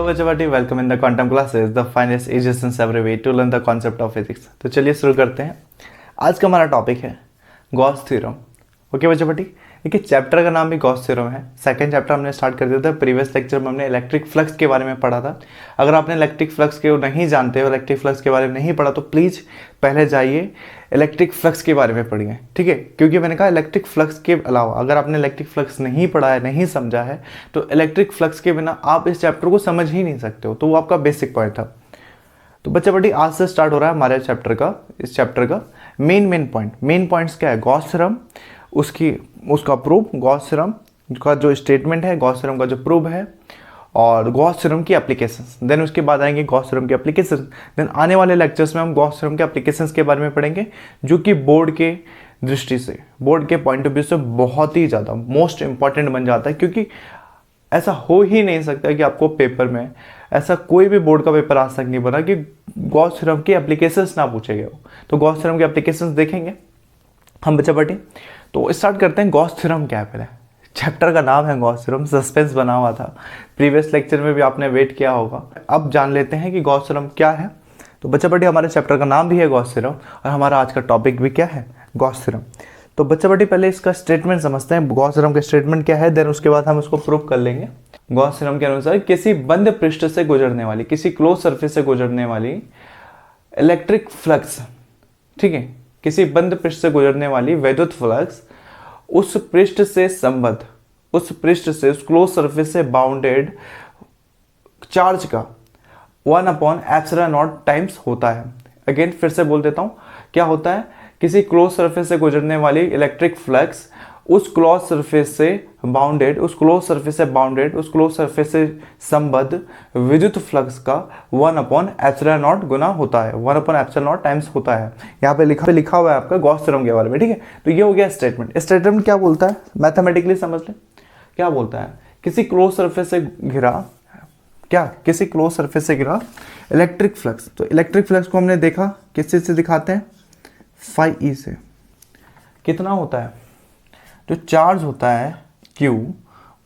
everybody, welcome in the quantum classes, the finest ages every way to learn the concept of physics। तो चलिए शुरू करते हैं। आज का हमारा टॉपिक है गॉस थ्योरम। ओके बच्चों बटी, देखिए चैप्टर का नाम भी गॉस थ्योरम है। सेकंड चैप्टर हमने स्टार्ट कर दिया था। प्रीवियस लेक्चर में हमने इलेक्ट्रिक फ्लक्स के बारे में पढ़ा था। अगर आपने इलेक्ट्रिक फ्लक्स के नहीं जानते हो, इलेक्ट्रिक फ्लक्स के बारे में नहीं पढ़ा, तो प्लीज़ पहले जाइए इलेक्ट्रिक फ्लक्स के बारे में पढ़िए, ठीक है। क्योंकि मैंने कहा इलेक्ट्रिक फ्लक्स के अलावा अगर आपने इलेक्ट्रिक फ्लक्स नहीं पढ़ा है, नहीं समझा है, तो इलेक्ट्रिक फ्लक्स के बिना आप इस चैप्टर को समझ ही नहीं सकते हो। तो वो आपका बेसिक पॉइंट था। तो बच्चा बटी, आज से स्टार्ट हो रहा है हमारे चैप्टर का, इस चैप्टर का मेन पॉइंट। मेन पॉइंट्स क्या है? गॉस थ्योरम, उसका प्रूफ, गॉस थ्योरम का जो स्टेटमेंट है, गॉस थ्योरम का जो प्रूफ है, और गॉस थ्योरम की एप्लीकेशंस। देन उसके बाद आएंगे गॉस थ्योरम की एप्लीकेशंस। देन आने वाले लेक्चर्स में हम गॉस थ्योरम के एप्लीकेशंस के बारे में पढ़ेंगे, जो कि बोर्ड के दृष्टि से, बोर्ड के पॉइंट ऑफ व्यू से बहुत ही ज़्यादा मोस्ट इंपॉर्टेंट बन जाता है। क्योंकि ऐसा हो ही नहीं सकता कि आपको पेपर में ऐसा कोई भी बोर्ड का पेपर आज तक नहीं बना कि गॉस थ्योरम की एप्लीकेशंस ना पूछे गए हो। तो गॉस थ्योरम के एप्लीकेशंस देखेंगे हम बच्चा बटी। तो स्टार्ट करते हैं। गॉस थ्योरम क्या है? पहले चैप्टर का नाम है गॉस थ्योरम, सस्पेंस बना हुआ था। प्रीवियस लेक्चर में भी आपने वेट किया होगा। अब जान लेते हैं कि गॉस थ्योरम क्या है। तो बच्चा बटी, हमारे चैप्टर का नाम भी है गॉस थ्योरम और हमारा आज का टॉपिक भी क्या है? Gauss theorem. तो बच्चा बटी, पहले इसका स्टेटमेंट समझते हैं। गॉस थ्योरम का स्टेटमेंट क्या है, देन उसके बाद हम उसको प्रूव कर लेंगे। गॉस थ्योरम के अनुसार किसी बंद पृष्ठ से गुजरने वाली, किसी क्लोज सरफेस से गुजरने वाली इलेक्ट्रिक फ्लक्स, ठीक है, किसी बंद पृष्ठ से गुजरने वाली वैद्युत फ्लक्स उस पृष्ठ से संबद्ध, उस पृष्ठ से, उस क्लोज सरफेस से बाउंडेड चार्ज का 1/ε0 टाइम्स होता है। अगेन फिर से बोल देता हूं, क्या होता है? किसी क्लोज सरफेस से गुजरने वाली इलेक्ट्रिक फ्लक्स उस क्लोज सरफेस से बाउंडेड, उस क्लोज सरफेस से बाउंडेड, उस क्लोज सरफेस से संबद्ध विद्युत फ्लक्स का 1/ε0 गुना होता है, 1/ε0 टाइम्स होता है। यहाँ पे लिखा हुआ है आपका गॉस थ्योरम के बारे में, ठीक है। तो ये हो गया स्टेटमेंट। स्टेटमेंट क्या बोलता है? मैथमेटिकली समझ लें। क्या बोलता है? किसी क्लोज सरफेस से घिरा, क्या, किसी क्लोज सरफेस से घिरा इलेक्ट्रिक फ्लक्स। तो इलेक्ट्रिक फ्लक्स को हमने देखा किस चीज से दिखाते हैं? φe से। कितना होता है? जो चार्ज होता है Q,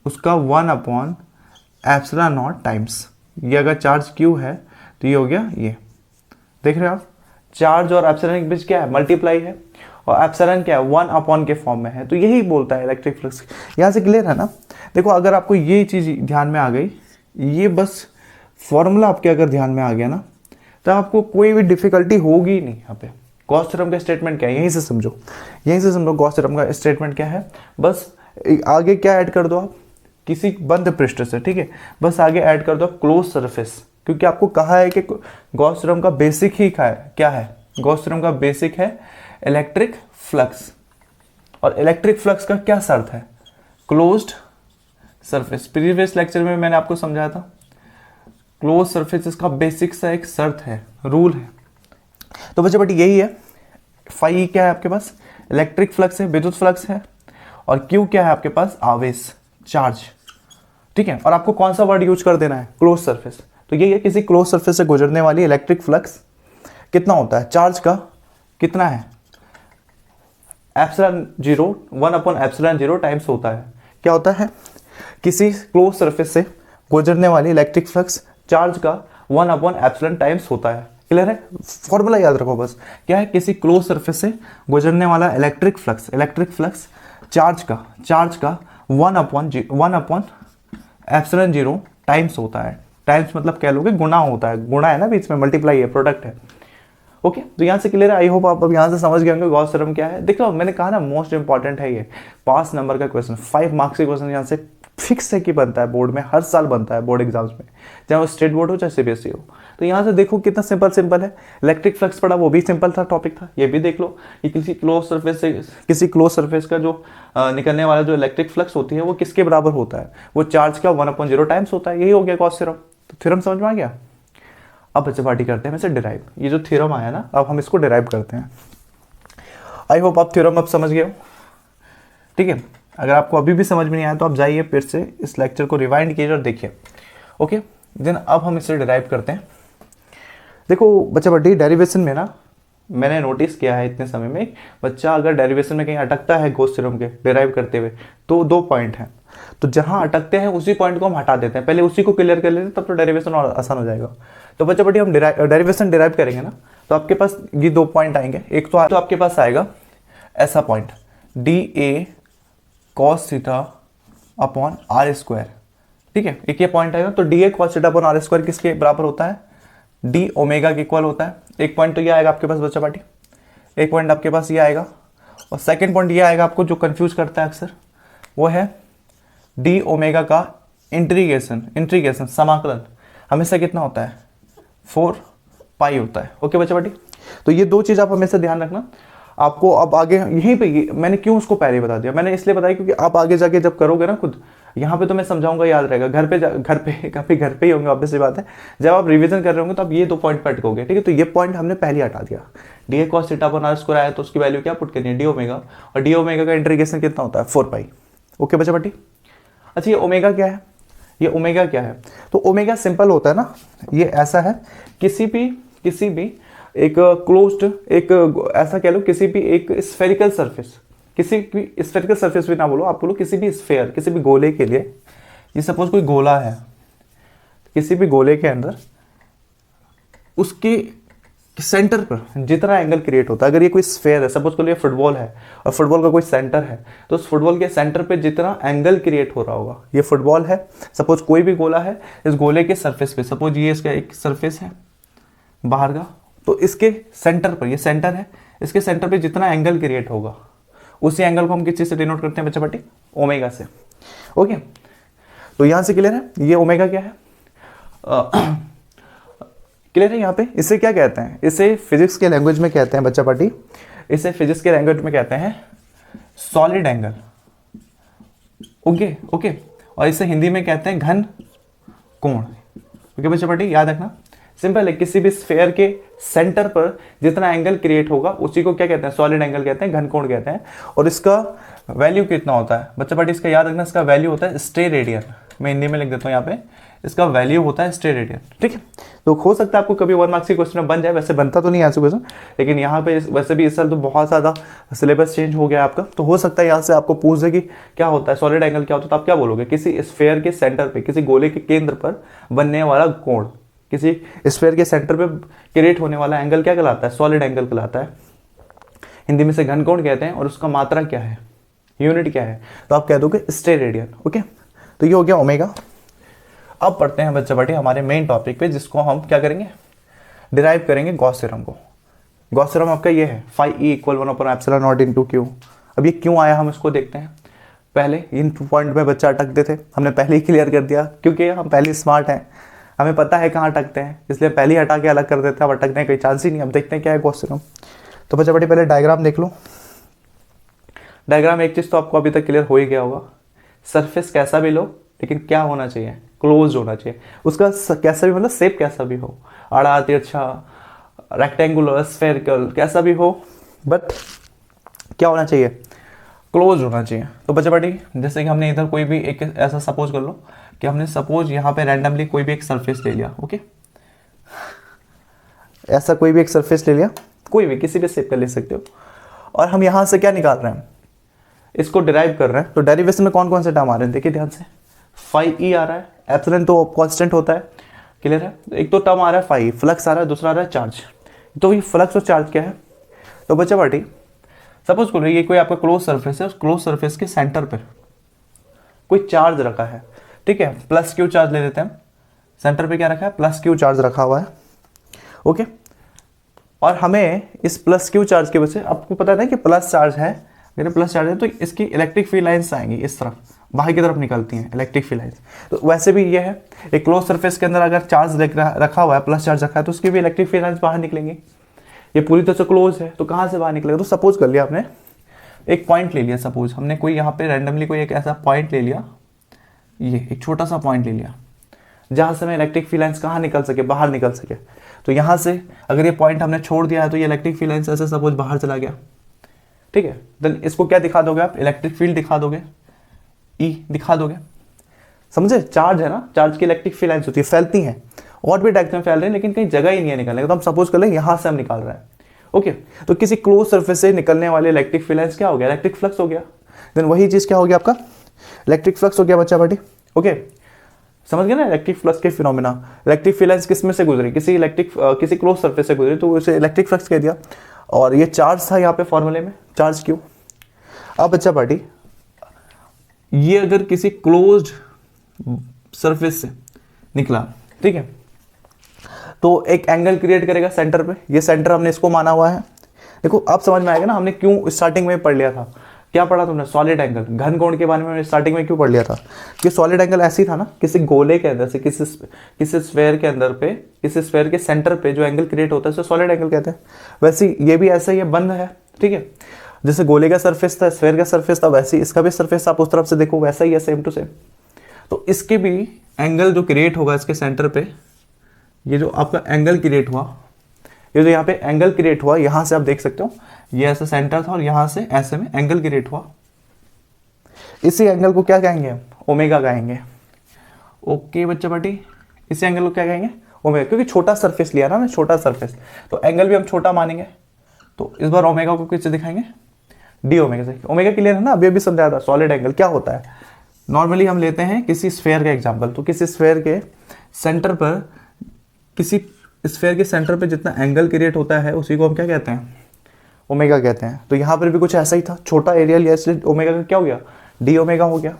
उसका 1/ε0 टाइम्स। ये अगर चार्ज Q है तो ये हो गया, ये देख रहे हो आप, चार्ज और एप्सिलॉन के बीच क्या है? मल्टीप्लाई है। और एप्सिलॉन क्या है? 1 के फॉर्म में है। तो यही बोलता है इलेक्ट्रिक फ्लक्स। यहाँ से क्लियर है ना? देखो, अगर आपको ये चीज़ ध्यान में आ गई, ये बस फॉर्मूला आपके अगर ध्यान में आ गया ना, तो आपको कोई भी डिफिकल्टी होगी नहीं। यहाँ पे गॉस थ्योरम का स्टेटमेंट क्या है, यहीं से समझो, यहीं से समझो गॉस थ्योरम का स्टेटमेंट क्या है। बस आगे क्या ऐड कर दो आप? किसी बंद पृष्ठ से, ठीक है, बस आगे ऐड कर दो क्लोज सरफेस। क्योंकि आपको कहा है कि गॉस थ्योरम का बेसिक ही क्या है? गॉस थ्योरम का बेसिक है इलेक्ट्रिक फ्लक्स। और इलेक्ट्रिक फ्लक्स का क्या शर्त है? Closed surface. प्रीवियस लेक्चर में मैंने आपको समझाया था, क्लोज सरफेस इसका बेसिक सा एक शर्त है, रूल है। तो बच्चे बटी यही है। φe क्या है आपके पास? इलेक्ट्रिक फ्लक्स है, विद्युत फ्लक्स है। और Q क्या है आपके पास? आवेश, चार्ज, ठीक है। और आपको कौन सा वर्ड यूज कर देना है? Close surface. तो यही है, किसी क्लोज सरफेस से गुजरने वाली इलेक्ट्रिक फ्लक्स कितना होता है? चार्ज का कितना है? ε0, 1/ε0 टाइम्स होता है। क्या होता है? किसी क्लोज सरफेस से गुजरने वाली इलेक्ट्रिक फ्लक्स चार्ज का 1/ε टाइम्स होता है। क्लियर है? फॉर्मूला याद रखो बस। क्या है? किसी क्लोज सरफेस से गुजरने वाला इलेक्ट्रिक फ्लक्स चार्ज का 1/ε0 टाइम्स होता है। टाइम्स मतलब कह लोगे गुणा होता है, गुणा है ना, बीच में मल्टीप्लाई है, प्रोडक्ट है। ओके, तो यहाँ से क्लियर है। आई होप आप अब यहाँ से समझ गए होंगे गॉस थ्योरम क्या है। देखो, मैंने कहा ना, मोस्ट इंपॉर्टेंट है ये। पास नंबर का क्वेश्चन, 5 मार्क्स के क्वेश्चन यहाँ से फिक्स है कि बनता है बोर्ड में, हर साल बनता है बोर्ड एग्जाम्स में, चाहे वो स्टेट बोर्ड हो चाहे सीबीएसई हो। तो यहाँ से देखो कितना सिंपल है। इलेक्ट्रिक फ्लक्स पढ़ा, वो भी सिंपल था, टॉपिक था। ये भी देख लो कि किसी क्लोज सरफेस का जो निकलने वाला जो इलेक्ट्रिक फ्लक्स होती है वो किसके बराबर होता है? वो चार्ज का 1/0 टाइम्स होता है। यही हो गया गॉस थ्योरम। तो थ्योरम समझ में आ गया। अब बच्चे पार्टी करते हैं वैसे डिराइव। ये जो थ्योरम आया ना, अब हम इसको डिराइव करते हैं। आई होप आप थ्योरम अब समझ गए हो, ठीक है। अगर आपको अभी भी समझ में नहीं आया तो आप जाइए फिर से इस लेक्चर को रिवाइंड कीजिए और देखिए। ओके, देन अब हम इसे डिराइव करते हैं। देखो बच्चा बड़ी डेरिवेशन में ना, मैंने नोटिस किया है इतने समय में, बच्चा अगर डेरिवेशन में कहीं अटकता है गॉस थ्योरम के डिराइव करते हुए, तो 2 पॉइंट हैं। तो जहाँ अटकते हैं उसी पॉइंट को हम हटा देते हैं, पहले उसी को क्लियर कर लेते हैं, तब तो डेरिवेशन और आसान हो जाएगा। तो बच्चा बटी हम डेरिवेशन डिराइव करेंगे ना, तो आपके पास ये 2 पॉइंट आएंगे। एक तो आपके पास आएगा ऐसा point d A cos theta upon r square, ठीक है, एक ये पॉइंट आएगा। तो d A cos theta upon r square किसके बराबर होता है, डी ओमेगा के इक्वल होता है। एक पॉइंट तो ये आएगा आपके पास बच्चा पार्टी, एक पॉइंट आपके पास ये आएगा, और सेकंड पॉइंट ये आएगा आपको जो कंफ्यूज करता है अक्सर, वो है डी ओमेगा का इंटीग्रेशन समाकलन हमेशा कितना होता है, 4 पाई होता है। ओके बच्चा पार्टी, तो ये 2 चीज़ आप हमेशा ध्यान रखना। आपको अब आगे यहीं पे मैंने क्यों उसको पहले बता दिया, मैंने इसलिए बताया क्योंकि आप आगे जाके जब करोगे ना खुद, यहाँ पे तो मैं समझाऊंगा याद रहेगा, घर पे ही होंगे, ऑब्वियस सी बात है। जब आप रिवीजन कर रहे होंगे तो आप ये 2 पॉइंट पे अटकोगे, ठीक है। तो ये पॉइंट हमने पहले हटा दिया, d A cos theta upon r square आया तो उसकी वैल्यू क्या पुट करनी है, डी ओमेगा, और डी ओमेगा का इंटीग्रेशन कितना होता है, 4 पाई। ओके बच्चा बटी, अच्छा ये ओमेगा क्या है, ये ओमेगा क्या है, तो ओमेगा सिंपल होता है ना, ये ऐसा है किसी भी एक क्लोज्ड, एक ऐसा कह लो किसी भी एक स्फेरिकल सरफेस, किसी भी स्फेरिकल सरफेस भी ना बोलो, आप बोलो किसी भी स्फेयर, किसी भी गोले के लिए, ये सपोज कोई गोला है, किसी भी गोले के अंदर उसके सेंटर पर जितना एंगल क्रिएट होता है, अगर ये कोई स्फेयर है, सपोज को लिए फुटबॉल है और फुटबॉल का कोई सेंटर है, तो उस फुटबॉल के सेंटर पे जितना एंगल क्रिएट हो रहा होगा, ये फुटबॉल है, सपोज कोई भी गोला है, इस गोले के सरफेस पे, सपोज ये इसका एक सरफेस है बाहर का, तो इसके सेंटर पर, ये सेंटर है, इसके सेंटर पे जितना एंगल क्रिएट होगा, उसी एंगल को हम किस चीज़ से डिनोट करते हैं बच्चा पार्टी, ओमेगा से। ओके, तो यहाँ से क्लियर है ये ओमेगा क्या है, क्लियर है यहाँ पे। इसे क्या कहते हैं, इसे फिजिक्स के लैंग्वेज में कहते हैं बच्चा पार्टी, इसे फिजिक्स के लैंग्वेज में कहते हैं सॉलिड एंगल। ओके, और इसे हिंदी में कहते हैं घन कोण। ओके बच्चा पार्टी, याद रखना, सिंपल है, किसी भी स्फेयर के सेंटर पर जितना एंगल क्रिएट होगा उसी को क्या कहते हैं, सॉलिड एंगल कहते हैं, घन कोण कहते हैं। और इसका वैल्यू कितना होता है बच्चा पार्टी, इसका याद रखना, इसका वैल्यू होता है स्टे रेडियन। मैं हिंदी में लिख देता हूँ यहाँ पे, इसका वैल्यू होता है स्टे रेडियन, ठीक है। तो हो सकता है आपको कभी 1 मार्क्स के क्वेश्चन में बन जाए, वैसे बनता तो नहीं है ऐसे क्वेश्चन, लेकिन यहाँ पे वैसे भी इस साल तो बहुत ज़्यादा सिलेबस चेंज हो गया आपका, तो हो सकता है यहाँ से आपको पूछ दे कि क्या होता है सॉलिड एंगल क्या होता है, तो आप क्या बोलोगे, किसी स्फेयर के सेंटर पे, किसी गोले के केंद्र पर बनने वाला कोण, किसी स्फेयर के सेंटर पे क्रिएट होने वाला एंगल क्या कहलाता है, सॉलिड एंगल कहलाता है। हिंदी में से घन कोण कहते हैं, और उसका मात्रा क्या है, यूनिट क्या है, तो आप कह दोगे स्टे रेडियन। ओके, तो ये हो गया ओमेगा। अब पढ़ते हैं बच्चा बेटे हमारे मेन टॉपिक पे, जिसको हम क्या करेंगे, डिराइव करेंगे गॉस थ्योरम को। गॉस थ्योरम आपका ये है, phi E equal 1/ε0 into Q. अब ये क्यों आया हम इसको देखते हैं। पहले इन पॉइंट में बच्चा अटकते थे, हमने पहले ही क्लियर कर दिया, क्योंकि हम पहले स्मार्ट हैं, हमें पता है कहाँ अटकते हैं, इसलिए पहले ही हटा के अलग कर देते हैं, अब अटकने का कोई चांस ही नहीं। अब देखते हैं क्या है गॉस थ्योरम। तो बच्चा बेटे पहले डायग्राम देख लो। डायग्राम एक चीज़ तो आपको अभी तक क्लियर हो ही गया होगा, सरफेस कैसा भी लो लेकिन क्या होना चाहिए, क्लोज होना चाहिए। उसका कैसा भी मतलब शेप कैसा भी हो, आड़ा तिरछा रेक्टेंगुलर स्फेरिकल कैसा भी हो, बट क्या होना चाहिए, क्लोज होना चाहिए। तो बच्चा बेटी जैसे कि हमने इधर कोई भी एक ऐसा सपोज कर लो कि हमने सपोज यहाँ पे रैंडमली कोई भी एक सरफेस ले लिया। ओके, ऐसा कोई भी एक सरफेस ले लिया, कोई भी किसी भी शेप का ले सकते हो, और हम यहाँ से क्या निकाल रहे हैं, इसको डिराइव कर रहे हैं। तो डेरिवेशन में कौन कौन से टर्म आ रहे हैं देखिए ध्यान से, फाई ई आ रहा है, एप्सिलॉन तो कांस्टेंट होता है, क्लियर है। एक तो टर्म आ रहा है फाई, फ्लक्स आ रहा है, दूसरा आ रहा है चार्ज। तो ये फ्लक्स और चार्ज क्या है, तो बच्चा बेटी सपोज करो ये कोई आपका क्लोज सरफेस है, उस क्लोज सरफेस के सेंटर पर कोई चार्ज रखा है, ठीक है, प्लस क्यू चार्ज ले लेते हैं। सेंटर पे क्या रखा है, प्लस क्यू चार्ज रखा हुआ है। ओके, और हमें इस प्लस क्यू चार्ज की वजह से, आपको पता है कि प्लस चार्ज है, अगर प्लस चार्ज है तो इसकी इलेक्ट्रिक फील्ड लाइंस आएंगी इस तरफ, बाहर की तरफ निकलती हैं इलेक्ट्रिक फील्ड लाइंस। तो वैसे भी ये है, एक क्लोज सरफेस के अंदर अगर चार्ज रखा हुआ है, प्लस चार्ज रखा है, तो उसकी भी इलेक्ट्रिक फील्ड लाइंस बाहर निकलेंगी। ये पूरी तरह से क्लोज है तो कहाँ से बाहर निकलेगा, तो सपोज कर लिया आपने एक पॉइंट ले लिया, सपोज हमने कोई यहाँ पे रैंडमली कोई एक ऐसा पॉइंट ले लिया, ये एक छोटा सा पॉइंट ले लिया जहाँ से हमें इलेक्ट्रिक फील्ड लाइंस कहाँ निकल सके, बाहर निकल सके। तो यहाँ से अगर ये पॉइंट हमने छोड़ दिया है तो ये इलेक्ट्रिक फील्ड लाइंस ऐसे सपोज बाहर चला गया, ठीक है। देन इसको क्या दिखा दोगे आप, इलेक्ट्रिक फील्ड दिखा दोगे, ई दिखा दोगे, समझे। चार्ज है ना, चार्ज की इलेक्ट्रिक फील्ड लाइंस होती है, फैलती हैं, और भी डायरेक्शन में फैल रहे हैं, लेकिन कहीं जगह ही नहीं है निकलने का। तो हम सपोज कर लें यहाँ से हम निकाल रहे हैं। ओके, तो किसी क्लोज सरफेस से निकलने वाले इलेक्ट्रिक फील्ड लाइंस क्या हो गया, इलेक्ट्रिक फ्लक्स हो गया। देन वही चीज़ क्या हो गया आपका, इलेक्ट्रिक फ्लक्स हो गया बच्चा पार्टी, ओके समझ गए ना इलेक्ट्रिक फ्लक्स के फिनोमेना। इलेक्ट्रिक फील्ड किस में से गुजरी, किसी क्लोज सरफेस से गुजरी तो उसे इलेक्ट्रिक फ्लक्स कह दिया। और ये चार्ज था यहाँ पे फॉर्मूले में, चार्ज क्यू। अब बच्चा पार्टी ये अगर किसी क्लोज्ड सरफेस से निकला, ठीक है, तो एक एंगल क्रिएट करेगा सेंटर पे, ये सेंटर हमने इसको माना हुआ है। देखो अब समझ में आएगा ना, हमने क्यों स्टार्टिंग में पढ़ लिया था, क्या पढ़ा तुमने, सॉलिड एंगल, घन कोण के बारे में स्टार्टिंग में क्यों पढ़ लिया था कि सॉलिड एंगल ऐसे ही था ना, किसी गोले के अंदर से किसी स्फेयर के अंदर पे, किसी स्फेयर के सेंटर पे जो एंगल क्रिएट होता है उसे सॉलिड एंगल कहते हैं। वैसे ये भी ऐसा ही है, बंद है, ठीक है, जैसे गोले का सरफेस था, स्फेयर का सरफेस था, वैसे इसका भी सरफेस आप उस तरफ से देखो वैसा ही है, सेम टू सेम। तो इसके भी एंगल जो क्रिएट होगा इसके सेंटर पे, ये जो आपका एंगल क्रिएट हुआ, ये जो यहाँ पे एंगल क्रिएट हुआ, यहाँ से आप देख सकते हो ये ऐसा सेंटर था और यहाँ से ऐसे में एंगल क्रिएट हुआ, इसी एंगल को क्या कहेंगे हम, ओमेगा कहेंगे। ओके बच्चा पार्टी, इसी एंगल को क्या कहेंगे, ओमेगा, क्योंकि छोटा सरफेस लिया ना, छोटा सरफेस, तो एंगल भी हम छोटा मानेंगे। तो इस बार ओमेगा को किससे दिखाएंगे, डी ओमेगा से। ओमेगा क्लियर है ना, अभी समझाया था सॉलिड एंगल क्या होता है। नॉर्मली हम लेते हैं किसी स्फेयर का एग्जांपल, तो किसी स्फेयर के सेंटर पर, किसी स्फेयर के सेंटर पे जितना एंगल क्रिएट होता है उसी को हम क्या कहते हैं, ओमेगा कहते हैं। तो यहाँ पर भी कुछ ऐसा ही था, छोटा एरिया लिया इसलिए ओमेगा का क्या हो गया, डी ओमेगा हो गया।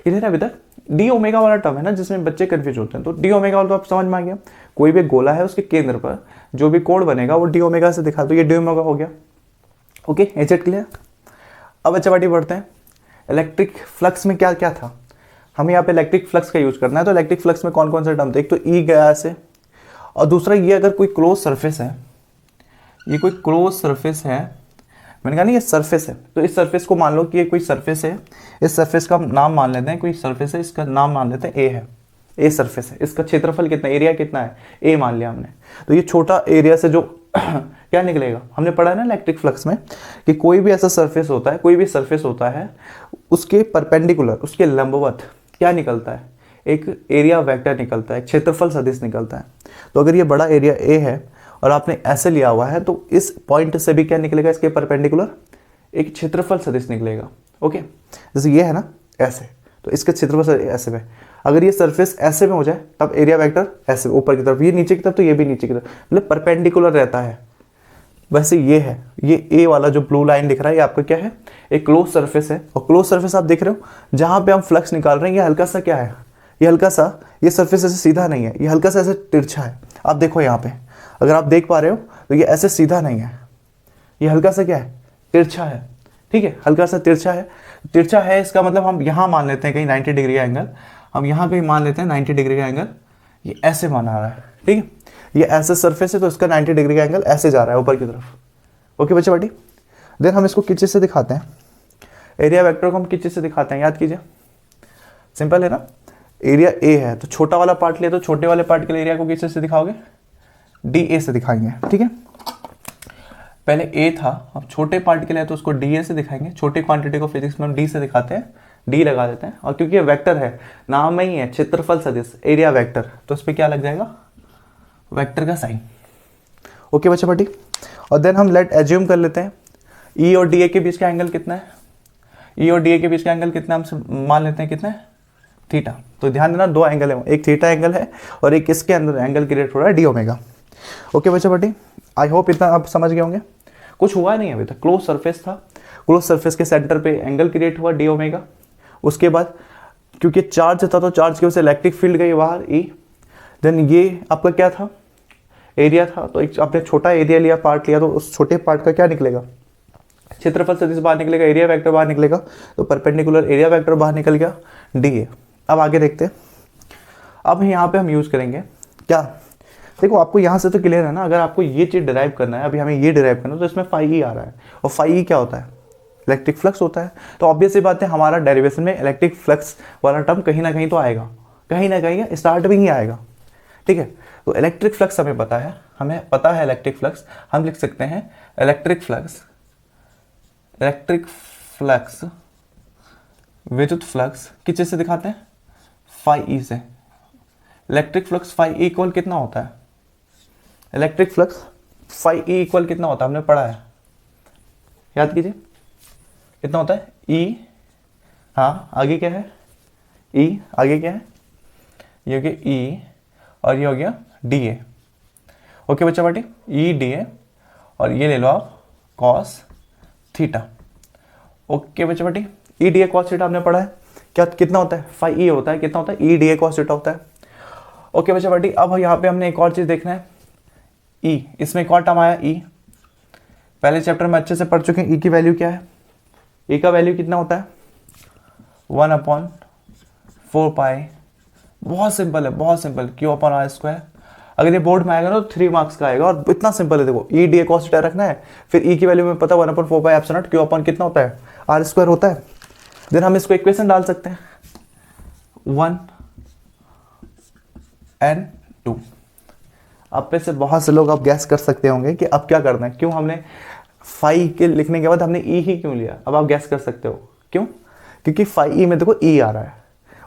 इधर अभी तक डी ओमेगा वाला टर्म है ना जिसमें बच्चे कंफ्यूज होते हैं, तो डी ओमेगा वाला तो आप समझ में आ गया, कोई भी गोला है उसके केंद्र पर जो भी कोण बनेगा वो डी ओमेगा से दिखा, तो ये डी ओमेगा हो गया। Okay is it clear. अब अच्छा बाटी बढ़ते हैं, इलेक्ट्रिक फ्लक्स में क्या क्या था, हमें यहाँ पे इलेक्ट्रिक फ्लक्स का यूज करना है। तो इलेक्ट्रिक फ्लक्स में कौन कौन से टर्म थे, एक तो ई गया ऐसे, और दूसरा ये अगर कोई क्लोज सरफेस है, ये कोई क्लोज सरफेस है, मैंने कहा नहीं ये सरफेस है, तो इस सरफेस को मान लो कि ये कोई सरफेस है, इस सरफेस का नाम मान लेते हैं, कोई सरफेस है इसका नाम मान लेते हैं ए है, ए सरफेस है, इसका क्षेत्रफल कितना, एरिया कितना है, ए मान लिया हमने। तो ये छोटा एरिया से जो क्या निकलेगा, हमने पढ़ा है ना इलेक्ट्रिक फ्लक्स में कि कोई भी ऐसा सरफेस होता है, कोई भी सरफेस होता है, उसके परपेंडिकुलर, उसके लंबवत क्या निकलता है, एक एरिया वेक्टर निकलता है, एक क्षेत्रफल सदिश निकलता है। तो अगर ये बड़ा एरिया ए है और आपने ऐसे लिया हुआ है, तो इस पॉइंट से भी क्या निकलेगा, इसके परपेंडिकुलर एक क्षेत्रफल सदिश निकलेगा। ओके जैसे ये है ना ऐसे, तो इसका क्षेत्रफल ऐसे में, अगर ये सरफेस ऐसे में हो जाए तब एरिया वेक्टर ऐसे ऊपर की तरफ, ये नीचे की तरफ, तो ये भी नीचे की तरफ, मतलब परपेंडिकुलर रहता है। वैसे ये है, ये ए वाला जो ब्लू लाइन दिख रहा है ये आपका क्या है, एक क्लोज सरफेस है। और क्लोज सरफेस आप देख रहे हो जहां पे हम फ्लक्स निकाल रहे हैं, ये हल्का सा क्या है, ये हल्का सा, ये सरफेस ऐसे सीधा नहीं है, ये हल्का सा ऐसे तिरछा है। आप देखो यहाँ पे, अगर आप देख पा रहे हो तो ये ऐसे सीधा नहीं है, ये हल्का सा क्या है, तिरछा है, ठीक है, हल्का सा तिरछा है। तिरछा है इसका मतलब हम यहाँ मान लेते हैं कहीं 90 डिग्री का एंगल, हम यहाँ कहीं मान लेते हैं 90 डिग्री का एंगल, ये ऐसे माना रहा है, ठीक है, ये ऐसे सरफेस है तो इसका 90 डिग्री का एंगल ऐसे जा रहा है ऊपर की तरफ। ओके बच्चे बाटी, देन हम इसको किस चीज़ से दिखाते हैं, एरिया वेक्टर को हम किस चीज़ से दिखाते हैं, याद कीजिए, सिंपल है ना, एरिया ए है तो छोटा वाला पार्ट लिया, तो छोटे वाले पार्ट के लिए एरिया को किस चीज़ से दिखाओगे, डी ए से दिखाएंगे, ठीक है। पहले ए था, अब छोटे पार्ट के लिए तो उसको डी ए से दिखाएंगे, छोटी क्वांटिटी को फिजिक्स में हम डी से दिखाते हैं, डी लगा देते हैं। और क्योंकि ये वेक्टर है, नाम में ही है क्षेत्रफल सदिश, एरिया वेक्टर, तो इस पर क्या लग जाएगा, वेक्टर का साइन। ओके बच्चा पार्टी, और देन हम लेट एज्यूम कर लेते हैं ई और डी ए के बीच का एंगल कितना है, ई और डी ए के बीच का एंगल कितना हम मान लेते हैं, कितना है, थीटा। तो ध्यान देना दो एंगल है, एक थीटा एंगल है और एक इसके अंदर एंगल क्रिएट हो रहा है डी ओमेगा। ओके बच्चा पार्टी, आई होप इतना आप समझ गए होंगे। कुछ हुआ नहीं अभी तक, क्लोज सरफेस था, क्लोज सरफेस के सेंटर पे एंगल क्रिएट हुआ डी ओमेगा, उसके बाद क्योंकि चार्ज था तो चार्ज की वजह से इलेक्ट्रिक फील्ड गई बाहर ई, देन ये आपका क्या था, एरिया था, तो एक आपने छोटा एरिया लिया, पार्ट लिया, तो उस छोटे पार्ट का क्या निकलेगा, क्षेत्रफल सदिश बाहर निकलेगा, एरिया वेक्टर बाहर निकलेगा, तो परपेंडिकुलर एरिया वेक्टर बाहर निकल गया डी ए। अब आगे देखते हैं, अब यहाँ पे हम यूज करेंगे क्या, देखो आपको यहाँ से तो क्लियर है ना, अगर आपको ये चीज डिराइव करना है, अभी हमें ये डिराइव करना है, तो इसमें फाई ई आ रहा है, और फाई ई क्या होता है, इलेक्ट्रिक फ्लक्स होता है। तो ऑब्वियस सी बात है हमारा डेरिवेशन में इलेक्ट्रिक फ्लक्स वाला टर्म कहीं ना कहीं तो आएगा, कहीं ना कहीं स्टार्ट में ही आएगा, ठीक है। तो इलेक्ट्रिक फ्लक्स हमें पता है, इलेक्ट्रिक फ्लक्स, हम लिख सकते हैं इलेक्ट्रिक फ्लक्स विद्युत फ्लक्स किस चीज से दिखाते हैं, फाई ई से। Electric flux phi E equal कितना होता है, electric flux phi E equal कितना होता है, हमने पढ़ा है, याद कीजिए, कितना होता है ई, हाँ आगे क्या है ई, आगे क्या है, ये हो गया ई और ये हो गया डी ए। ओके बच्चा पार्टी, ई डी ए और ये ले लो आप कॉस थीटा। ओके बच्चा party, E D A cos theta हमने पढ़ा है, क्या कितना होता है फाई ई होता है, कितना होता है E D A cos theta होता है। ओके बच्चा पार्टी, अब यहाँ पे हमने एक और चीज़ देखना है, ई, इसमें एक और टर्म आया ई, पहले चैप्टर में अच्छे से पढ़ चुके हैं। ई की वैल्यू क्या है, ई का वैल्यू कितना होता है 1/4 पाई, बहुत सिंपल है, बहुत simple, q upon r square. अगर ये बोर्ड में आएगा ना तो 3 मार्क्स का आएगा और इतना सिंपल है। देखो E D A cos theta रखना है, फिर ई की वैल्यू में पता 1/4 pi epsilon naught Q upon कितना होता है आर स्क्वायर होता है। देन हम इसको इक्वेशन डाल सकते हैं 1 and 2। अब पे से बहुत से लोग आप गैस कर सकते होंगे कि अब क्या करना है, क्यों हमने फाई के लिखने के बाद हमने ई ही क्यों लिया। अब आप गैस कर सकते हो क्यों, क्योंकि फाई ई में देखो ई आ रहा है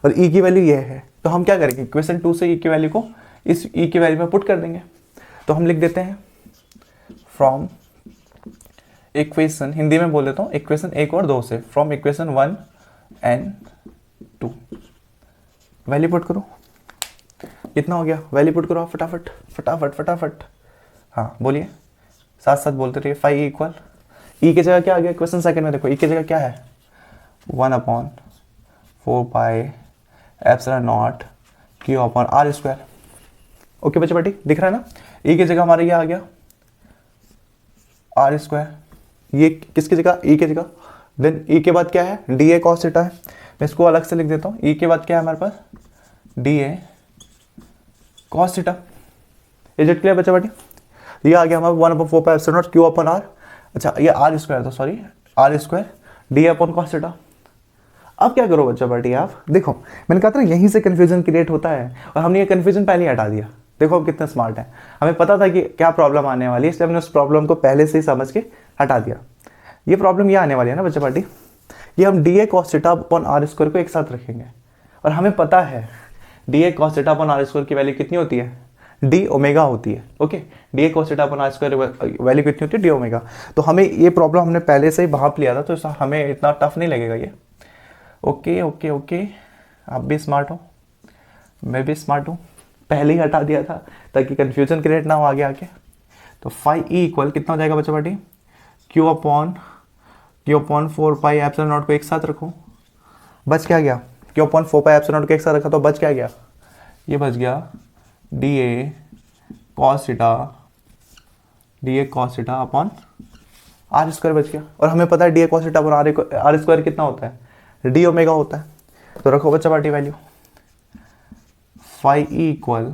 और ई की वैल्यू ये है, तो हम क्या करेंगे इक्वेशन 2 से ई की वैल्यू को इस ई की वैल्यू में पुट कर देंगे। तो हम लिख देते हैं फ्रॉम इक्वेशन, हिंदी में बोल देता हूँ इक्वेशन 1 और 2 से, from equation 1 and 2 value put करो। कितना हो गया, वैल्यू पुट करो फटाफट फटाफट फटाफट, हाँ बोलिए साथ साथ बोलते रहिए। फाई इक्वल ई की जगह क्या आ गया क्वेश्चन सेकंड में, देखो ई की जगह क्या है 1/4 pi epsilon naught Q upon r square. Okay बच्चे बेटी, दिख रहा है ना, ई की जगह हमारे ये आ गया आर स्क्वायर, ये किसकी जगह ई की जगह। देन ई के बाद क्या है डी ए कॉस थीटा है, मैं इसको अलग से लिख देता हूँ। ई के बाद क्या है हमारे पास D A cos theta. Is it clear बच्चा बेटी, ये आ गया हमारा 1/4 pi epsilon naught Q upon R, अच्छा ये आर स्क्वायर था, sorry R square D A upon cos theta. अब क्या करो बच्चा बेटी, आप देखो मैंने कहा था ना यहीं से कंफ्यूजन क्रिएट होता है और हमने ये कंफ्यूजन पहले ही हटा दिया। देखो हम कितने स्मार्ट हैं, हमें पता था कि क्या प्रॉब्लम आने वाली है, इसलिए हमने उस प्रॉब्लम को पहले से ही समझ के हटा दिया। ये प्रॉब्लम ये आने वाली है ना बच्चा पार्टी, ये हम d A cos theta upon r square को एक साथ रखेंगे और हमें पता है d A cos theta upon r square की वैल्यू कितनी होती है, डी ओमेगा होती है। Okay, d A cos theta upon r square value कितनी होती है, डी ओमेगा। तो हमें ये प्रॉब्लम हमने पहले से ही भाप लिया था, तो हमें इतना टफ नहीं लगेगा ये। ओके ओके ओके, आप भी स्मार्ट हो, मैं भी स्मार्ट हूँ, पहले ही हटा दिया था ताकि कंफ्यूजन क्रिएट ना हो आगे आके। तो फाई ई इक्वल कितना हो जाएगा बच्चा party, Q upon 4 pi epsilon not को एक साथ रखो, बच क्या गया, Q upon 4 pi epsilon not को एक साथ रखा तो बच क्या गया, ये बच गया d A cos theta upon r square बच गया। और हमें पता है d A cos theta upon r square कितना होता है, डी ओमेगा होता है। तो रखो बच्चा party value phi E equal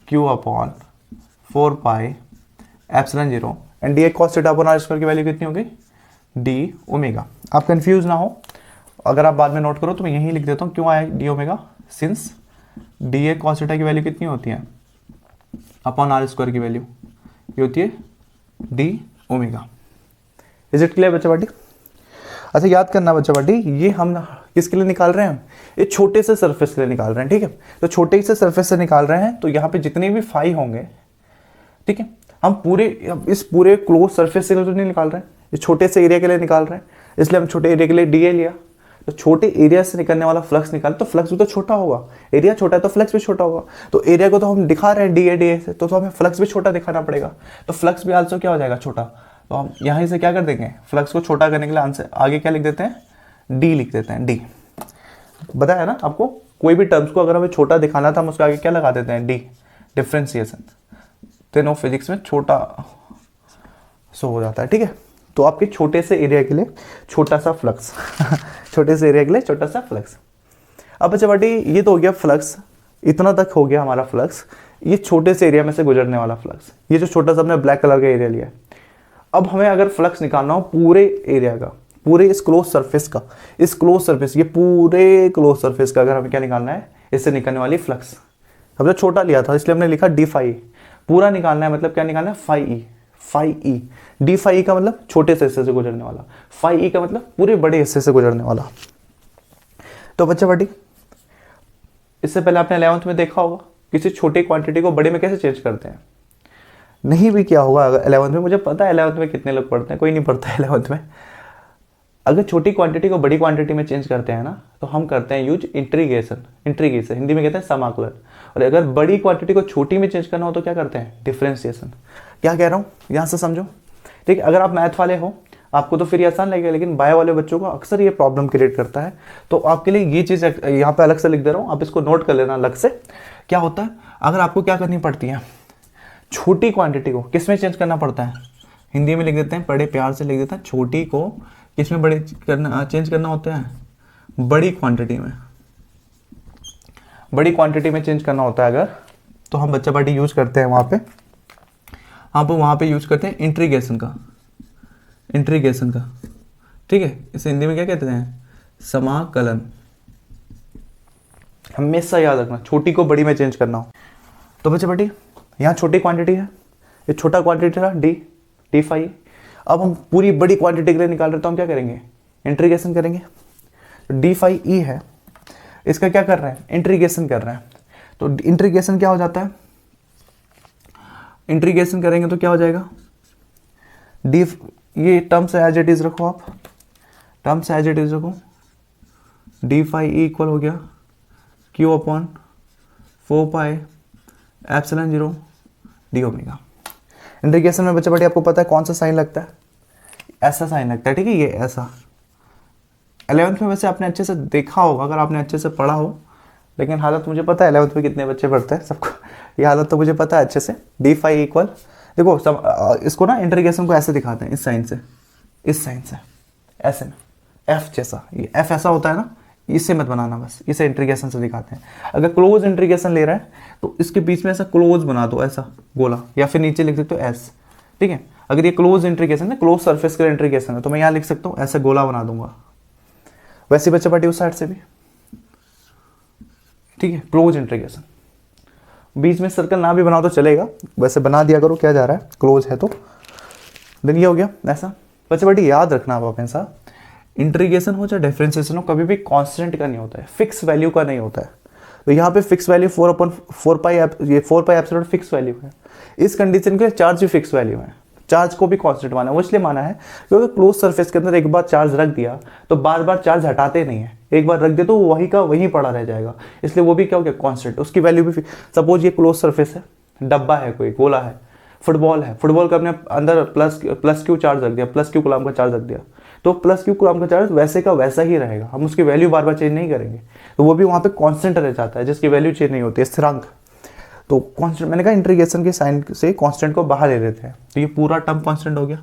q upon 4 pi epsilon 0 and d A cos theta upon r square की वैल्यू कितनी होगी, डी ओमेगा। आप कंफ्यूज ना हो, अगर आप बाद में नोट करो तो मैं यहीं लिख देता हूँ क्यों आया D omega, since D A cos theta की वैल्यू कितनी होती है अपॉन आर स्क्वायर की वैल्यू ये होती है d omega. Is it clear बच्चा पार्टी। अच्छा याद करना बच्चा पार्टी, ये हम किसके लिए निकाल रहे हैं, ये छोटे से सरफेस के लिए निकाल रहे हैं, ठीक है। तो छोटे से सरफेस से निकाल रहे हैं तो यहाँ पे जितने भी फाई होंगे, ठीक है, हम इस पूरे क्लोज सरफेस से तो नहीं निकाल रहे हैं, ये छोटे से एरिया के लिए निकाल रहे हैं, इसलिए हम छोटे एरिया के लिए डी ए लिया। तो छोटे एरिया से निकलने वाला फ्लक्स निकाल, तो फ्लक्स भी तो छोटा होगा, एरिया छोटा है तो फ्लक्स भी छोटा होगा। तो एरिया को तो हम दिखा रहे हैं डी ए से, तो हमें फ्लक्स भी छोटा दिखाना पड़ेगा। तो फ्लक्स भी आल्सो क्या हो जाएगा, छोटा। तो हम यहाँ से क्या कर देंगे, फ्लक्स को छोटा करने के लिए आंसर आगे क्या लिख देते हैं, डी लिख देते हैं, डी। बताया ना आपको, कोई भी टर्म्स को अगर हमें छोटा दिखाना था हम उसके आगे क्या लगा देते हैं, डी, डिफ्रेंसिएशन। तेनो फिजिक्स में छोटा सो हो जाता है, ठीक है। तो आपके छोटे से एरिया के लिए छोटा सा फ्लक्स छोटे से एरिया के लिए छोटा सा फ्लक्स। अब बच्चा बेटी ये तो हो गया फ्लक्स, इतना तक हो गया हमारा फ्लक्स, ये छोटे से एरिया में से गुजरने वाला फ्लक्स, ये जो छोटा सा हमने ब्लैक कलर का एरिया लिया। अब हमें अगर फ्लक्स निकालना हो पूरे एरिया का, पूरे इस क्लोज सरफेस का, इस क्लोज सरफेस, ये पूरे क्लोज सरफेस का अगर हमें क्या निकालना है, इससे निकलने वाली फ्लक्स। हमने छोटा लिया था इसलिए हमने लिखा डी फाई, पूरा निकालना है मतलब क्या निकालना है, phi E. Phi E, d phi का मतलब छोटे से हिस्से से गुजरने वाला, फाई ई का मतलब पूरे बड़े हिस्से से गुजरने वाला। तो बच्चा बेटी इससे पहले आपने 11th में देखा होगा किसी छोटी क्वांटिटी को बड़े में कैसे चेंज करते हैं, नहीं भी किया होगा 11th में, मुझे पता है 11th में कितने लोग पढ़ते हैं, कोई नहीं पढ़ता है 11th में। अगर छोटी क्वांटिटी को बड़ी क्वांटिटी में चेंज करते हैं ना तो हम करते हैं यूज इंटीग्रेशन। इंटीग्रेशन हिंदी में कहते हैं समाकलन। और अगर बड़ी क्वांटिटी को छोटी में चेंज करना हो तो क्या करते हैं, डिफरेंशिएशन। क्या कह रहा हूँ यहाँ से समझो, ठीक है। अगर आप मैथ वाले हो आपको तो फिर ये आसान लगेगा, लेकिन बायो वाले बच्चों को अक्सर ये प्रॉब्लम क्रिएट करता है। तो आपके लिए ये चीज़ यहाँ पे अलग से लिख दे रहा हूँ, आप इसको नोट कर लेना अलग से। क्या होता है, अगर आपको क्या करनी पड़ती है, छोटी क्वांटिटी को किस में चेंज करना पड़ता है, हिंदी में लिख देते हैं, बड़े प्यार से लिख देते हैं, छोटी को किस में बड़े करना चेंज करना होता है, बड़ी क्वांटिटी में। बड़ी क्वांटिटी में चेंज करना होता है अगर, तो हम बच्चा पार्टी यूज करते हैं वहाँ पे यूज करते हैं इंटीग्रेशन का। ठीक है, इसे हिंदी में क्या कहते हैं, समाकलन। हमेशा याद रखना छोटी को बड़ी में चेंज करना हो तो बच्चा पार्टी यहाँ छोटी क्वांटिटी है, ये छोटा क्वांटिटी था डी फाई। अब हम पूरी बड़ी क्वांटिटी के लिए निकाल रहे तो हम क्या करेंगे, इंटीग्रेशन करेंगे। तो डी फाई ई है, इसका क्या कर रहे हैं, इंटीग्रेशन कर रहे हैं। तो इंटीग्रेशन क्या हो जाता है, इंटीग्रेशन करेंगे तो क्या हो जाएगा, डी, ये टर्म्स एज इट इज रखो, आप टर्म्स एज इट इज रखो। डी फाई ई इक्वल हो गया Q upon 4 pi epsilon 0 D omega. Integration में बच्चा बड़ी आपको पता है कौन सा साइन लगता है, ऐसा साइन लगता है, ठीक है, ये ऐसा। 11th में वैसे आपने अच्छे से देखा होगा अगर आपने अच्छे से पढ़ा हो, लेकिन हालत मुझे पता है 11th में कितने बच्चे पढ़ते हैं, सबको ये हालत तो मुझे पता है अच्छे से। डी फाई इक्वल, देखो सब इसको ना इंटीग्रेशन को ऐसे दिखाते हैं, इस साइन से ऐसे में, एफ जैसा, ये एफ ऐसा होता है ना, इससे मत बनाना, बस इसे इंटीग्रेशन से दिखाते हैं। अगर क्लोज इंटीग्रेशन ले रहा है तो इसके बीच में ऐसा क्लोज बना दो, ऐसा गोला, या फिर नीचे लिख सकते हो एस, ठीक है। अगर ये क्लोज इंटीग्रेशन है, क्लोज सरफेस का इंटीग्रेशन है, तो मैं यहाँ लिख सकता हूँ ऐसे गोला बना दूंगा। वैसे बच्चा पार्टी उस साइड से भी, ठीक है, क्लोज इंटीग्रेशन। बीच में सर्कल ना भी बनाओ तो चलेगा, वैसे बना दिया करो, क्या जा रहा है, क्लोज है तो। देन ये हो गया ऐसा। बच्चा पार्टी याद रखना आप हमेशा, इंटीग्रेशन हो चाहे डिफरेंशिएशन हो, कभी भी कांस्टेंट का नहीं होता है, फिक्स वैल्यू का नहीं होता है। तो यहाँ पे फिक्स वैल्यू 4/4 पाई, ये 4 पाई एप्सिलॉन फिक्स वैल्यू है। इस कंडीशन के लिए चार्ज भी फिक्स वैल्यू है, चार्ज को भी कांस्टेंट माना है। वो इसलिए माना है क्योंकि क्लोज सरफेस के अंदर एक बार चार्ज रख दिया तो बार बार चार्ज हटाते नहीं है, एक बार रख दे तो वही का वहीं पड़ा रह जाएगा, इसलिए वो भी क्या हो गया, कांस्टेंट। उसकी वैल्यू भी, सपोज ये क्लोज सरफेस है, डब्बा है, कोई गोला है, फुटबॉल है, फुटबॉल का अपने अंदर प्लस क्यू चार्ज रख दिया, प्लस क्यू कूलम का चार्ज रख दिया, तो प्लस क्यू कूलम का चार्ज वैसे का वैसा ही रहेगा, हम उसकी वैल्यू बार बार चेंज नहीं करेंगे, तो वो भी वहाँ पे कांस्टेंट रह जाता है, जिसकी वैल्यू चेंज नहीं होती है, स्थिरांक। तो कांस्टेंट, मैंने कहा इंटीग्रेशन के साइन से कांस्टेंट को बाहर ले लेते हैं, तो ये पूरा टर्म कांस्टेंट हो गया,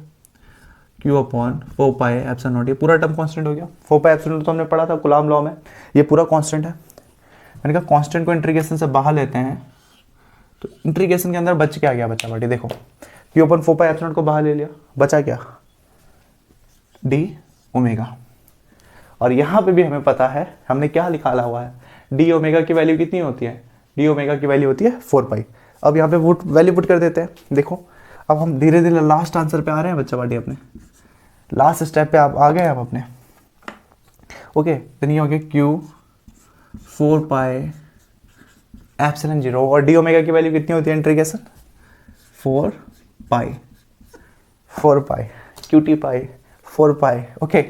Q upon 4 pi epsilon not, ये पूरा टर्म कांस्टेंट हो गया। 4 पाई एप्सिलॉन तो हमने पढ़ा था कूलम लॉ में, ये पूरा कांस्टेंट है। मैंने कहा कांस्टेंट को इंटीग्रेशन से बाहर लेते हैं, तो इंटीग्रेशन के अंदर बच क्या गया बच्चा बेटी, देखो क्यू अपॉन 4 पाई एप्सिलॉन को बाहर ले लिया, बचा क्या, डी ओमेगा। और यहाँ पे भी हमें पता है, हमने क्या निकाला हुआ है, डी ओमेगा की वैल्यू कितनी होती है, डी ओमेगा की वैल्यू होती है 4 पाई। अब यहाँ पे वैल्यू पुट कर देते हैं, देखो अब हम धीरे धीरे लास्ट आंसर पे आ रहे हैं बच्चा पार्टी, अपने लास्ट स्टेप पे आप आ गए आप अपने। ओके, देन ये हो गया क्यू 4 पाई एप्सिलॉन 0, और डी ओमेगा की वैल्यू कितनी होती है इंटीग्रेशन, 4 पाई क्यूटी पाई 4 पाई। ओके,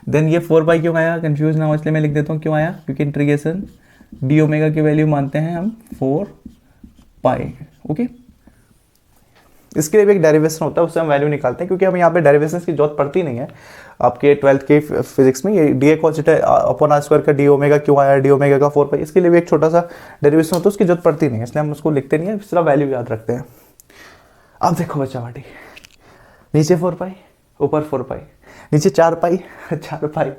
देन ये 4 पाई क्यों आया, कंफ्यूज ना हो इसलिए मैं लिख देता हूँ क्यों आया, क्योंकि इंटीग्रेशन डी ओमेगा की वैल्यू मानते हैं हम 4 पाई। ओके, इसके लिए भी एक डेरिवेशन होता है, उससे हम वैल्यू निकालते हैं, क्योंकि हम यहाँ पे डेरिवेशन की जरूरत पड़ती नहीं है आपके 12th के फिजिक्स में। ये d A cos theta upon r square का डी ओमेगा क्यों आया, डी ओमेगा का 4 पाई, इसके लिए भी एक छोटा सा डेरिवेशन होता है, उसकी जरूरत पड़ती नहीं है, इसलिए हम उसको लिखते नहीं है, सिर्फ वैल्यू याद रखते हैं। अब देखो बच्चा बाटी, नीचे 4 पाई, ऊपर 4 पाई, नीचे 4 पाई 4 पाई,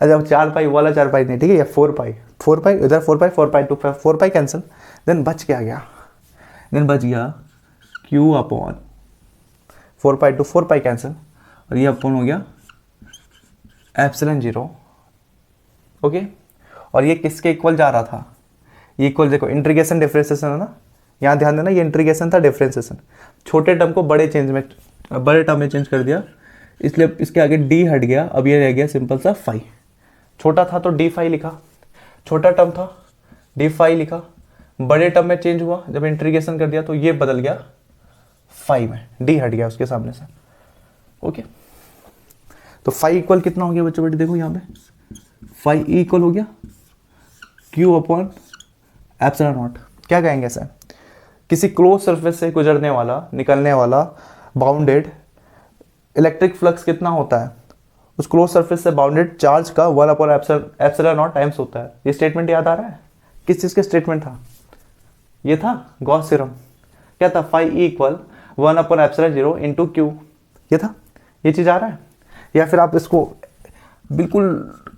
अच्छा 4 पाई वाला 4 पाई नहीं, ठीक है, ये 4 पाई इधर 4 पाई 4 पाई कैंसिल, देन बच क्या गया, देन बच गया Q upon 4 pi to 4 pi cancel, और ये अपॉन हो गया एप्सिलॉन 0। ओके, और ये किसके इक्वल जा रहा था, ये इक्वल, देखो इंटीग्रेशन डिफरेंशिएशन है ना, यहाँ ध्यान देना, ये इंटीग्रेशन था डिफरेंशिएशन, छोटे टर्म को बड़े टर्म में चेंज कर दिया, इसलिए इसके आगे d हट गया, अब ये रह गया सिंपल सा फाई। छोटा था तो d फाई लिखा, छोटा टर्म था d फाई लिखा, बड़े टर्म में चेंज हुआ जब इंटीग्रेशन कर दिया तो ये बदल गया फाई में, d हट गया उसके सामने से। ओके, तो फाई इक्वल कितना हो गया बच्चों बेटे, देखो यहाँ पे फाई इक्वल हो गया क्यू अपॉन एप्सिलॉन नॉट। क्या कहेंगे ऐसा, किसी क्लोज सरफेस से गुजरने वाला निकलने वाला बाउंडेड इलेक्ट्रिक फ्लक्स कितना होता है, उस क्लोज सरफेस से बाउंडेड चार्ज का 1 अपॉन एप्सिलॉन नॉट टाइम्स होता है। ये स्टेटमेंट याद आ रहा है, किस चीज़ का स्टेटमेंट था, ये था गॉस थ्योरम। क्या था, phi E equal 1 upon epsilon 0 into q, ये था, ये चीज़ आ रहा है। या फिर आप इसको बिल्कुल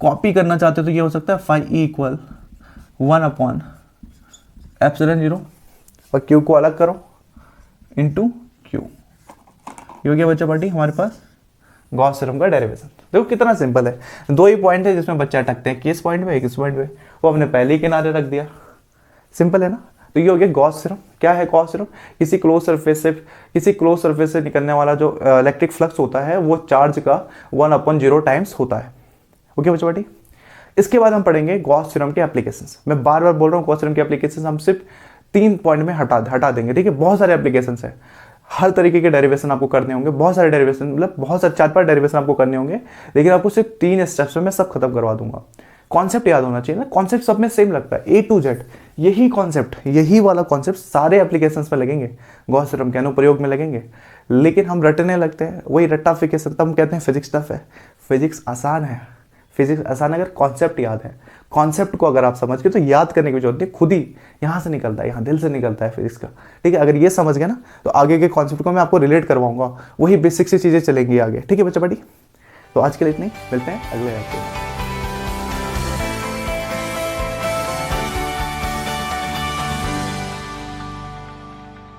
कॉपी करना चाहते हो तो ये हो सकता है phi E equal 1 upon epsilon 0 और क्यू को अलग करो इंटू क्यू। ये हो गया बच्चा पार्टी हमारे पास गॉस थ्योरम का डेरिवेशन। देखो कितना सिंपल है, दो ही पॉइंट है जिसमें बच्चे अटकते हैं कि इस पॉइंट पे एक इस पॉइंट पे, वो हमने पहले ही किनारे रख दिया, सिंपल है ना। तो ये हो गया गॉस थ्योरम। क्या है गॉस थ्योरम, किसी क्लोज सरफेस से निकलने वाला जो इलेक्ट्रिक फ्लक्स होता है वो चार्ज का 1 अपॉन 0 टाइम्स होता है। ओके बच्चों बेटी, इसके बाद हम पढ़ेंगे गॉस थ्योरम के एप्लीकेशंस। मैं बार बार बोल रहा हूँ गॉस थ्योरम के एप्लीकेशंस हम सिर्फ 3 पॉइंट में हटा देंगे, ठीक है। बहुत सारे एप्लीकेशंस है, हर तरीके के डेरिवेशन आपको करने होंगे, बहुत सारे डेरिवेशन, मतलब बहुत सारे 4-5 डेरिवेशन आपको करने होंगे, लेकिन आपको सिर्फ 3 स्टेप्स में मैं सब खत्म करवा दूंगा। कॉन्सेप्ट याद होना चाहिए ना, कॉन्सेप्ट सब में सेम लगता है, A to Z यही कॉन्सेप्ट, यही वाला कॉन्सेप्ट सारे एप्लीकेशंस में लगेंगे, गॉस थ्योरम के अनुप्रयोग में लगेंगे। लेकिन हम रटने लगते हैं, वही रट्टाफिकेशन, तब हम कहते हैं फिजिक्स टफ है। फिजिक्स आसान है, फिजिक्स आसान है अगर कॉन्सेप्ट याद है। कॉन्सेप्ट को अगर आप समझ गए तो याद करने की जरूरत नहीं, खुद ही यहाँ से निकलता है, यहाँ दिल से निकलता है फिजिक्स का, ठीक है। अगर ये समझ गए ना तो आगे के कॉन्सेप्ट को मैं आपको रिलेट करवाऊंगा, वही बेसिक सी चीज़ें चलेंगी आगे, ठीक है बच्चा बड़ी। तो आज के लिए इतनी, मिलते हैं अगले हफ्ते में।